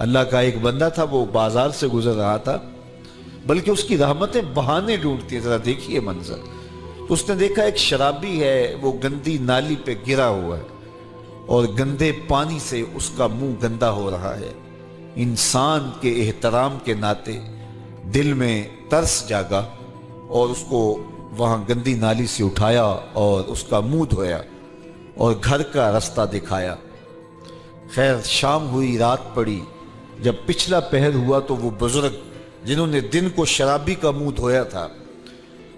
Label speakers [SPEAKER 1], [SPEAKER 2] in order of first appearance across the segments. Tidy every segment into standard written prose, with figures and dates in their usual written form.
[SPEAKER 1] اللہ کا ایک بندہ تھا، وہ بازار سے گزر رہا تھا، بلکہ اس کی رحمتیں بہانے ڈھونڈتی ہیں، ذرا دیکھیے منظر۔ تو اس نے دیکھا ایک شرابی ہے، وہ گندی نالی پہ گرا ہوا ہے اور گندے پانی سے اس کا منہ گندا ہو رہا ہے۔ انسان کے احترام کے ناطے دل میں ترس جاگا اور اس کو وہاں گندی نالی سے اٹھایا اور اس کا منہ دھویا اور گھر کا رستہ دکھایا۔ خیر شام ہوئی، رات پڑی، جب پچھلا پہر ہوا تو وہ بزرگ جنہوں نے دن کو شرابی کا منہ دھویا تھا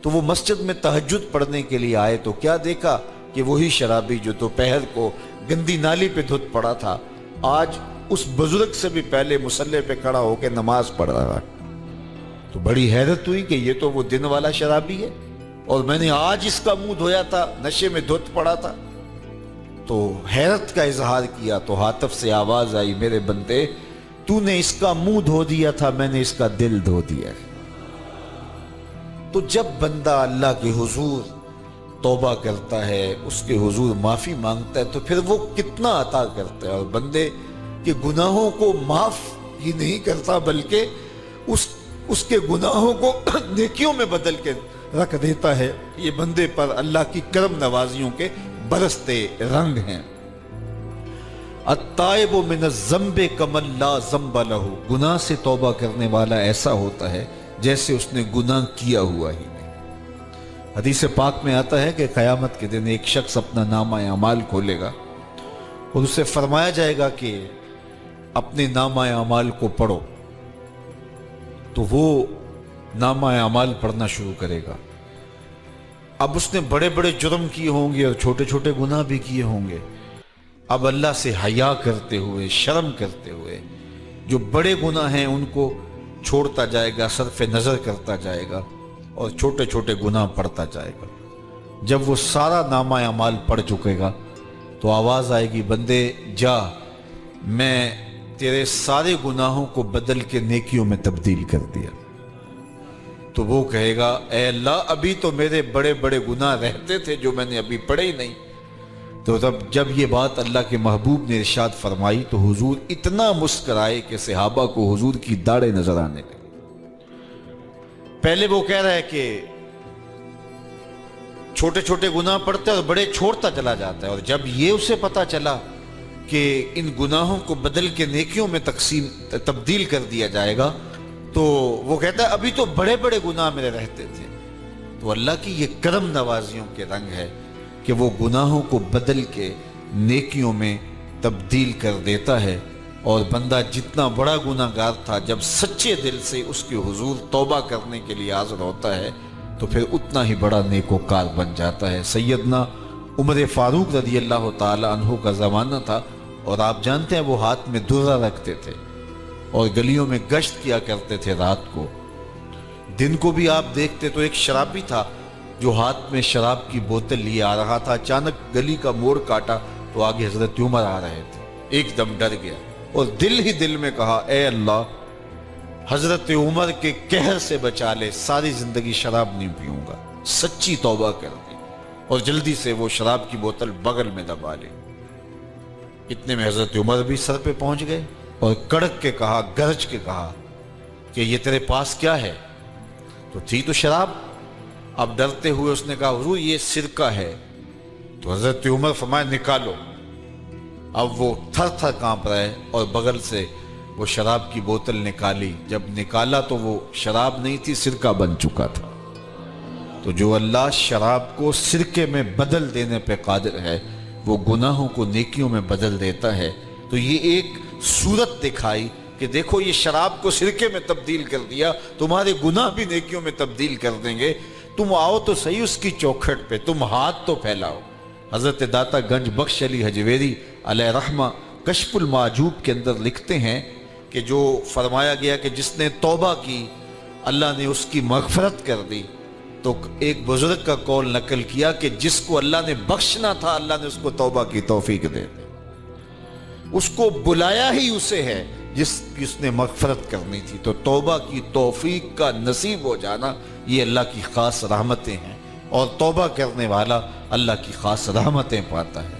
[SPEAKER 1] تو وہ مسجد میں تہجد پڑھنے کے لیے آئے، تو کیا دیکھا کہ وہی شرابی جو دوپہر کو گندی نالی پہ دھت پڑا تھا آج اس بزرگ سے بھی پہلے مصلی پہ کھڑا ہو کے نماز پڑھ رہا ہے۔ تو بڑی حیرت ہوئی کہ یہ تو وہ دن والا شرابی ہے اور میں نے آج اس کا منہ دھویا تھا، نشے میں دھت پڑا تھا۔ تو حیرت کا اظہار کیا تو ہاتف سے آواز آئی، میرے بندے تو نے اس کا منہ دھو دیا تھا، میں نے اس کا دل دھو دیا ہے۔ تو جب بندہ اللہ کے حضور توبہ کرتا ہے، اس کے حضور معافی مانگتا ہے، تو پھر وہ کتنا عطا کرتا ہے، اور بندے کے گناہوں کو معاف ہی نہیں کرتا بلکہ اس کے گناہوں کو نیکیوں میں بدل کے رکھ دیتا ہے۔ یہ بندے پر اللہ کی کرم نوازیوں کے برستے رنگ ہیں۔ التائب من الذنب کمن لا ذنب لہ، گناہ سے توبہ کرنے والا ایسا ہوتا ہے جیسے اس نے گناہ کیا ہوا ہی نہیں۔ حدیث پاک میں آتا ہے کہ قیامت کے دن ایک شخص اپنا نامہ اعمال کھولے گا اور اسے فرمایا جائے گا کہ اپنے نامہ اعمال کو پڑھو، تو وہ نامہ اعمال پڑھنا شروع کرے گا۔ اب اس نے بڑے بڑے جرم کیے ہوں گے اور چھوٹے چھوٹے گناہ بھی کیے ہوں گے۔ اب اللہ سے حیا کرتے ہوئے، شرم کرتے ہوئے جو بڑے گناہ ہیں ان کو چھوڑتا جائے گا، صرف نظر کرتا جائے گا اور چھوٹے چھوٹے گناہ پڑھتا جائے گا۔ جب وہ سارا نامہ اعمال پڑھ چکے گا تو آواز آئے گی، بندے جا، میں تیرے سارے گناہوں کو بدل کے نیکیوں میں تبدیل کر دیا۔ تو وہ کہے گا، اے اللہ ابھی تو میرے بڑے بڑے گناہ رہتے تھے جو میں نے ابھی پڑھے ہی نہیں۔ تو جب یہ بات اللہ کے محبوب نے ارشاد فرمائی تو حضور اتنا مسکرائے کہ صحابہ کو حضور کی داڑھیں نظر آنے لگی۔ پہلے وہ کہہ رہا ہے کہ چھوٹے چھوٹے گناہ پڑھتا ہے اور بڑے چھوڑتا چلا جاتا ہے، اور جب یہ اسے پتا چلا کہ ان گناہوں کو بدل کے نیکیوں میں تبدیل کر دیا جائے گا تو وہ کہتا ہے ابھی تو بڑے بڑے گناہ میرے رہتے تھے۔ تو اللہ کی یہ کرم نوازیوں کے رنگ ہے کہ وہ گناہوں کو بدل کے نیکیوں میں تبدیل کر دیتا ہے، اور بندہ جتنا بڑا گناہ گار تھا جب سچے دل سے اس کے حضور توبہ کرنے کے لیے حاضر ہوتا ہے تو پھر اتنا ہی بڑا نیکوکار بن جاتا ہے۔ سیدنا عمر فاروق رضی اللہ تعالی عنہ کا زمانہ تھا، اور آپ جانتے ہیں وہ ہاتھ میں درہ رکھتے تھے اور گلیوں میں گشت کیا کرتے تھے رات کو۔ دن کو بھی آپ دیکھتے تو ایک شرابی تھا جو ہاتھ میں شراب کی بوتل لیے آ رہا تھا۔ اچانک گلی کا موڑ کاٹا تو آگے حضرت عمر آ رہے تھے، ایک دم ڈر گیا اور دل ہی دل میں کہا، اے اللہ حضرت عمر کے قہر سے بچا لے، ساری زندگی شراب نہیں پیوں گا۔ سچی توبہ کر دی اور جلدی سے وہ شراب کی بوتل بغل میں دبا لی۔ اتنے میں حضرت عمر بھی سر پہ پہنچ گئے اور کڑک کے کہا، گرج کے کہا کہ یہ تیرے پاس کیا ہے؟ تو تھی تو شراب۔ اب ڈرتے ہوئے اس نے کہا، حضور یہ سرکہ ہے۔ تو حضرت عمر فرمایا، نکالو۔ اب وہ تھر تھر کانپ رہے اور بغل سے وہ شراب کی بوتل نکالی۔ جب نکالا تو وہ شراب نہیں تھی، سرکہ بن چکا تھا۔ تو جو اللہ شراب کو سرکے میں بدل دینے پہ قادر ہے، وہ گناہوں کو نیکیوں میں بدل دیتا ہے۔ تو یہ ایک صورت دکھائی کہ دیکھو یہ شراب کو سرکے میں تبدیل کر دیا، تمہارے گناہ بھی نیکیوں میں تبدیل کر دیں گے۔ تم آؤ تو صحیح اس کی چوکھٹ پہ، تم ہاتھ تو پھیلاؤ۔ حضرت داتا گنج بخش علی حجویری علیہ رحمہ کشف المعجوب کے اندر لکھتے ہیں کہ جو فرمایا گیا کہ جس نے توبہ کی اللہ نے اس کی مغفرت کر دی، تو ایک بزرگ کا قول نقل کیا کہ جس کو اللہ نے بخشنا تھا اللہ نے اس کو توبہ کی توفیق دے دی۔ اس کو بلایا ہی اسے ہے جس کی اس نے مغفرت کرنی تھی۔ تو توبہ کی توفیق کا نصیب ہو جانا یہ اللہ کی خاص رحمتیں ہیں، اور توبہ کرنے والا اللہ کی خاص رحمتیں پاتا ہے۔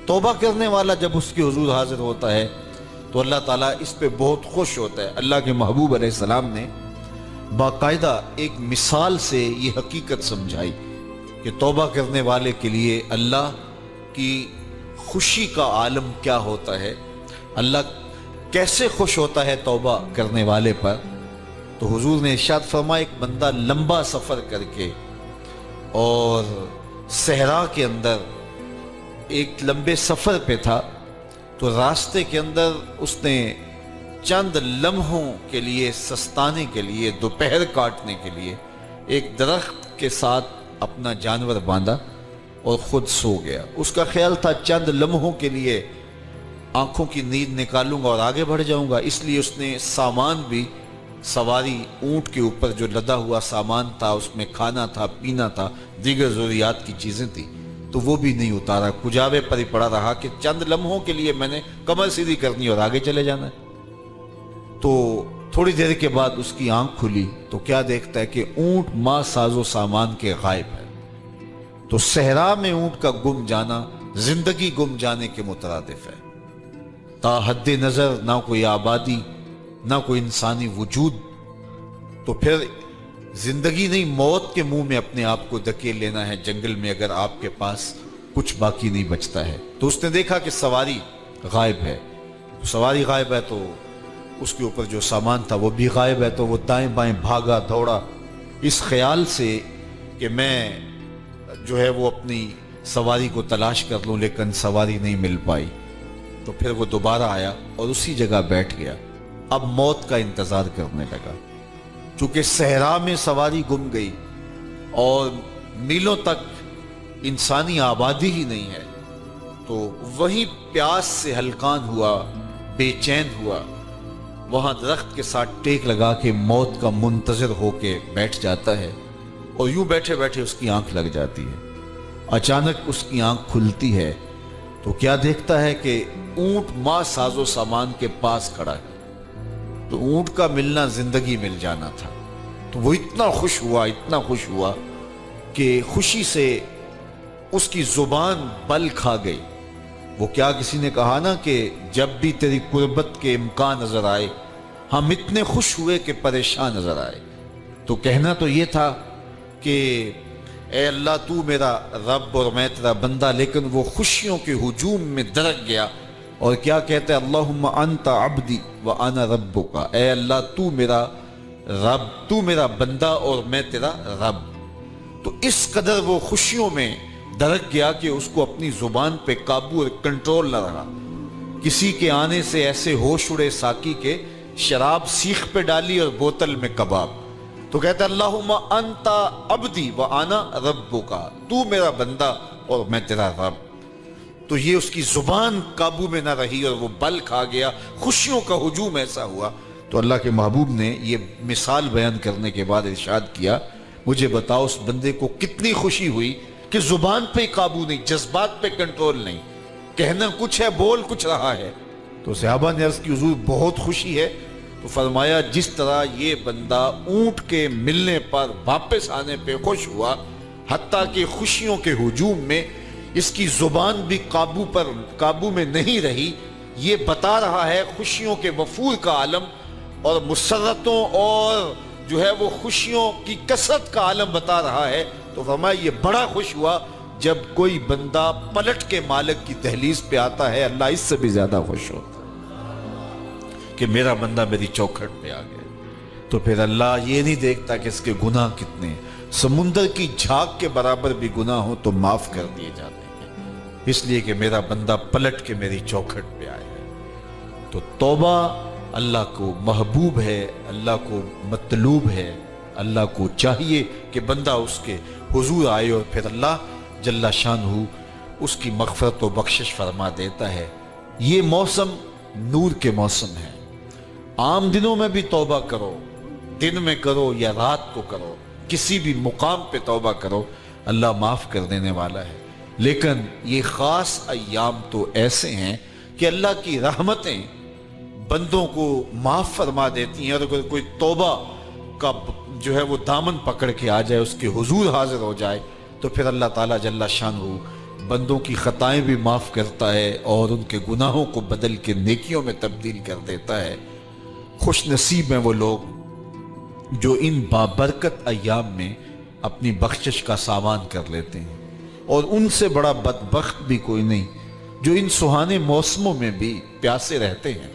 [SPEAKER 1] توبہ کرنے والا جب اس کے حضور حاضر ہوتا ہے تو اللہ تعالیٰ اس پہ بہت خوش ہوتا ہے۔ اللہ کے محبوب علیہ السلام نے باقاعدہ ایک مثال سے یہ حقیقت سمجھائی کہ توبہ کرنے والے کے لیے اللہ کی خوشی کا عالم کیا ہوتا ہے، اللہ کیسے خوش ہوتا ہے توبہ کرنے والے پر۔ تو حضور نے ارشاد فرمایا ایک بندہ لمبا سفر کر کے اور صحرا کے اندر ایک لمبے سفر پہ تھا، تو راستے کے اندر اس نے چند لمحوں کے لیے سستانے کے لیے، دوپہر کاٹنے کے لیے ایک درخت کے ساتھ اپنا جانور باندھا اور خود سو گیا۔ اس کا خیال تھا چند لمحوں کے لیے آنکھوں کی نیند نکالوں گا اور آگے بڑھ جاؤں گا، اس لیے اس نے سامان بھی، سواری اونٹ کے اوپر جو لدا ہوا سامان تھا، اس میں کھانا تھا، پینا تھا، دیگر ضروریات کی چیزیں تھیں، تو وہ بھی نہیں اتارا، کجاوے پر ہی پڑا رہا کہ چند لمحوں کے لیے میں نے کمر سیدھی کرنی اور آگے چلے جانا ہے۔ تو تھوڑی دیر کے بعد اس کی آنکھ کھلی تو کیا دیکھتا ہے کہ اونٹ ماں ساز و سامان کے غائب ہے۔ تو صحرا میں اونٹ کا گم جانا زندگی گم جانے کے مترادف ہے۔ تا حد نظر نہ کوئی آبادی، نہ کوئی انسانی وجود، تو پھر زندگی نہیں موت کے منہ میں اپنے آپ کو دھکیل لینا ہے جنگل میں، اگر آپ کے پاس کچھ باقی نہیں بچتا ہے۔ تو اس نے دیکھا کہ سواری غائب ہے، سواری غائب ہے تو اس کے اوپر جو سامان تھا وہ بھی غائب ہے، تو وہ دائیں بائیں بھاگا دوڑا اس خیال سے کہ میں جو ہے وہ اپنی سواری کو تلاش کر لوں، لیکن سواری نہیں مل پائی۔ تو پھر وہ دوبارہ آیا اور اسی جگہ بیٹھ گیا، اب موت کا انتظار کرنے لگا۔ چونکہ صحرا میں سواری گم گئی اور میلوں تک انسانی آبادی ہی نہیں ہے، تو وہیں پیاس سے ہلکان ہوا، بے چین ہوا، وہاں درخت کے ساتھ ٹیک لگا کے موت کا منتظر ہو کے بیٹھ جاتا ہے، اور یوں بیٹھے بیٹھے اس کی آنکھ لگ جاتی ہے۔ اچانک اس کی آنکھ کھلتی ہے تو کیا دیکھتا ہے کہ اونٹ ماں ساز و سامان کے پاس کھڑا ہے۔ تو اونٹ کا ملنا زندگی مل جانا تھا، تو وہ اتنا خوش ہوا کہ خوشی سے اس کی زبان بل کھا گئی۔ وہ کیا کسی نے کہا نا کہ جب بھی تیری قربت کے امکان نظر آئے ہم اتنے خوش ہوئے کہ پریشان نظر آئے۔ تو کہنا تو یہ تھا کہ اے اللہ تو میرا رب اور میں تیرا بندہ، لیکن وہ خوشیوں کے ہجوم میں درک گیا اور کیا کہتا ہے، اللہم انت عبدی وانا ربک، اے اللہ تو میرا رب، تو میرا بندہ اور میں تیرا رب۔ تو اس قدر وہ خوشیوں میں درک گیا کہ اس کو اپنی زبان پہ قابو اور کنٹرول نہ رہا۔ کسی کے آنے سے ایسے ہوش اڑے ساقی کے، شراب سیخ پہ ڈالی اور بوتل میں کباب۔ تو کہتا ہے اللہم انت عبدی وانا ربک، تو میرا بندہ اور میں تیرا رب۔ تو یہ اس کی زبان قابو میں نہ رہی اور وہ بل کھا گیا، خوشیوں کا ہجوم ایسا ہوا۔ تو اللہ کے محبوب نے یہ مثال بیان کرنے کے بعد ارشاد کیا، مجھے بتاؤ اس بندے کو کتنی خوشی ہوئی کہ زبان پہ قابو نہیں، جذبات پہ کنٹرول نہیں، کہنا کچھ ہے بول کچھ رہا ہے۔ تو صحابہ نے عرض کی حضور بہت خوشی ہے۔ تو فرمایا جس طرح یہ بندہ اونٹ کے ملنے پر واپس آنے پہ خوش ہوا، حتیٰ کہ خوشیوں کے ہجوم میں اس کی زبان بھی قابو میں نہیں رہی، یہ بتا رہا ہے خوشیوں کے وفور کا عالم اور مسرتوں اور جو ہے وہ خوشیوں کی کثرت کا عالم بتا رہا ہے۔ تو فرمایا یہ بڑا خوش ہوا جب کوئی بندہ پلٹ کے مالک کی دہلیز پہ آتا ہے، اللہ اس سے بھی زیادہ خوش ہوتا کہ میرا بندہ میری چوکھٹ پہ آ گیا۔ تو پھر اللہ یہ نہیں دیکھتا کہ اس کے گناہ کتنے، سمندر کی جھاگ کے برابر بھی گناہ ہو تو معاف کر دیے جاتے ہیں، اس لیے کہ میرا بندہ پلٹ کے میری چوکھٹ پہ آئے۔ تو توبہ اللہ کو محبوب ہے، اللہ کو مطلوب ہے، اللہ کو چاہیے کہ بندہ اس کے حضور آئے، اور پھر اللہ جل شانہ اس کی مغفرت و بخشش فرما دیتا ہے۔ یہ موسم نور کے موسم ہے۔ عام دنوں میں بھی توبہ کرو، دن میں کرو یا رات کو کرو، کسی بھی مقام پہ توبہ کرو، اللہ معاف کر دینے والا ہے۔ لیکن یہ خاص ایام تو ایسے ہیں کہ اللہ کی رحمتیں بندوں کو معاف فرما دیتی ہیں، اور اگر کوئی توبہ کا جو ہے وہ دامن پکڑ کے آ جائے، اس کے حضور حاضر ہو جائے، تو پھر اللہ تعالیٰ جل شانہ بندوں کی خطائیں بھی معاف کرتا ہے اور ان کے گناہوں کو بدل کے نیکیوں میں تبدیل کر دیتا ہے۔ خوش نصیب ہیں وہ لوگ جو ان بابرکت ایام میں اپنی بخشش کا سامان کر لیتے ہیں، اور ان سے بڑا بدبخت بھی کوئی نہیں جو ان سہانے موسموں میں بھی پیاسے رہتے ہیں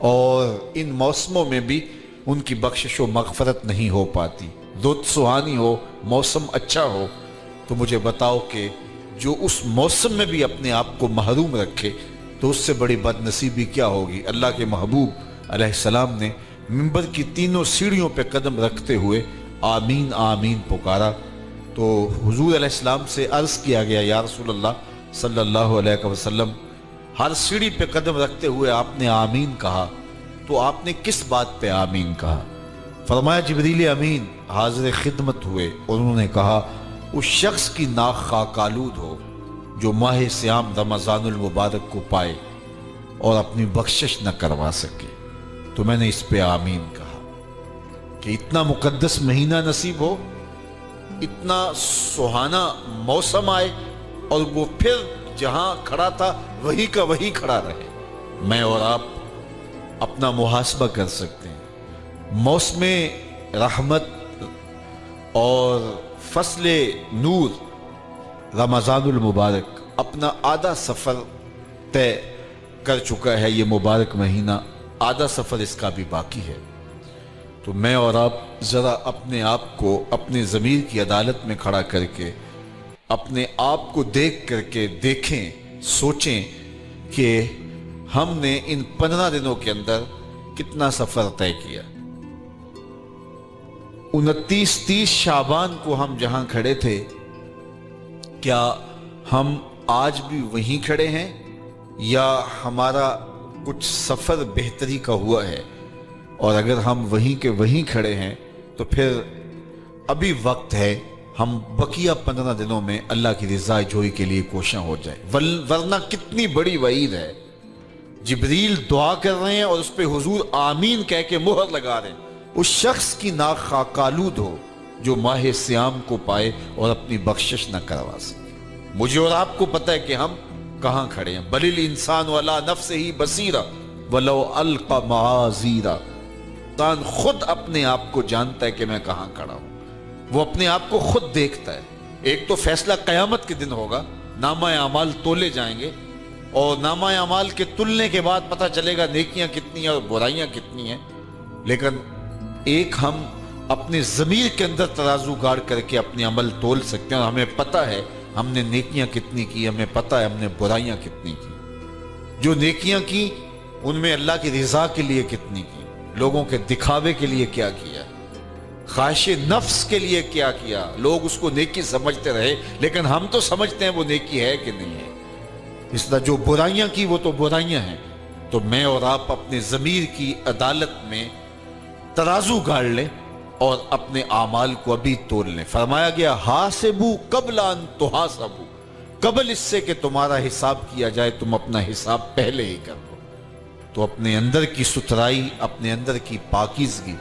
[SPEAKER 1] اور ان موسموں میں بھی ان کی بخشش و مغفرت نہیں ہو پاتی۔ رت سہانی ہو، موسم اچھا ہو، تو مجھے بتاؤ کہ جو اس موسم میں بھی اپنے آپ کو محروم رکھے تو اس سے بڑی بد نصیبی کیا ہوگی۔ اللہ کے محبوب علیہ السلام نے منبر کی تینوں سیڑھیوں پہ قدم رکھتے ہوئے آمین آمین پکارا، تو حضور علیہ السلام سے عرض کیا گیا یا رسول اللہ صلی اللہ علیہ وسلم، ہر سیڑھی پہ قدم رکھتے ہوئے آپ نے آمین کہا، تو آپ نے کس بات پہ آمین کہا؟ فرمایا جبریل امین حاضر خدمت ہوئے اور انہوں نے کہا اس شخص کی ناک خاک آلود ہو جو ماہ صیام رمضان المبارک کو پائے اور اپنی بخشش نہ کروا سکے۔ تو میں نے اس پہ آمین کہا کہ اتنا مقدس مہینہ نصیب ہو، اتنا سہانا موسم آئے اور وہ پھر جہاں کھڑا تھا وہی کا وہی کھڑا رہے۔ میں اور آپ اپنا محاسبہ کر سکتے ہیں۔ موسم رحمت اور فصل نور رمضان المبارک اپنا آدھا سفر طے کر چکا ہے، یہ مبارک مہینہ آدھا سفر اس کا بھی باقی ہے۔ تو میں اور آپ ذرا اپنے آپ کو اپنے ضمیر کی عدالت میں کھڑا کر کے اپنے آپ کو دیکھ کر کے دیکھیں، سوچیں کہ ہم نے ان 15 دنوں کے اندر کتنا سفر طے کیا۔ 29-30 شعبان کو ہم جہاں کھڑے تھے، کیا ہم آج بھی وہیں کھڑے ہیں یا ہمارا کچھ سفر بہتری کا ہوا ہے؟ اور اگر ہم وہیں کے وہیں کھڑے ہیں تو پھر ابھی وقت ہے، ہم بقیہ 15 دنوں میں اللہ کی رضا جوئی کے لیے کوشاں ہو جائیں، ورنہ کتنی بڑی وعید ہے۔ جبریل دعا کر رہے ہیں اور اس پہ حضور آمین کہہ کے مہر لگا رہے ہیں، اس شخص کی ناک خاک آلود ہو جو ماہ صیام کو پائے اور اپنی بخشش نہ کروا سکے۔ مجھے اور آپ کو پتہ ہے کہ ہم کہاں کھڑے ہیں۔ بل الانسان علی نفسہ بصیرہ ولو القی معاذیرہ، انسان خود اپنے آپ کو جانتا ہے کہ میں کہاں کھڑا ہوں، وہ اپنے آپ کو خود دیکھتا ہے۔ ایک تو فیصلہ قیامت کے دن ہوگا، نامہ اعمال تولے جائیں گے اور نامہ اعمال کے تلنے کے بعد پتہ چلے گا نیکیاں کتنی ہیں اور برائیاں کتنی ہیں۔ لیکن ایک ہم اپنے ضمیر کے اندر ترازو گاڑ کر کے اپنے عمل تول سکتے ہیں اور ہمیں پتہ ہے ہم نے نیکیاں کتنی کی، ہمیں پتہ ہے ہم نے برائیاں کتنی کی۔ جو نیکیاں کی ان میں اللہ کی رضا کے لیے کتنی کی، لوگوں کے دکھاوے کے لیے کیا کیا، خواہش نفس کے لیے کیا کیا، لوگ اس کو نیکی سمجھتے رہے لیکن ہم تو سمجھتے ہیں وہ نیکی ہے کہ نہیں ہے۔ اس طرح جو برائیاں کی وہ تو برائیاں ہیں۔ تو میں اور آپ اپنے ضمیر کی عدالت میں ترازو گاڑ لیں اور اپنے اعمال کو ابھی تول لیں۔ فرمایا گیا حاسبو قبل ان تحاسبو، قبل اس سے کہ تمہارا حساب کیا جائے تم اپنا حساب پہلے ہی کر دو۔ تو اپنے اندر کی ستھرائی، اپنے اندر کی پاکیزگی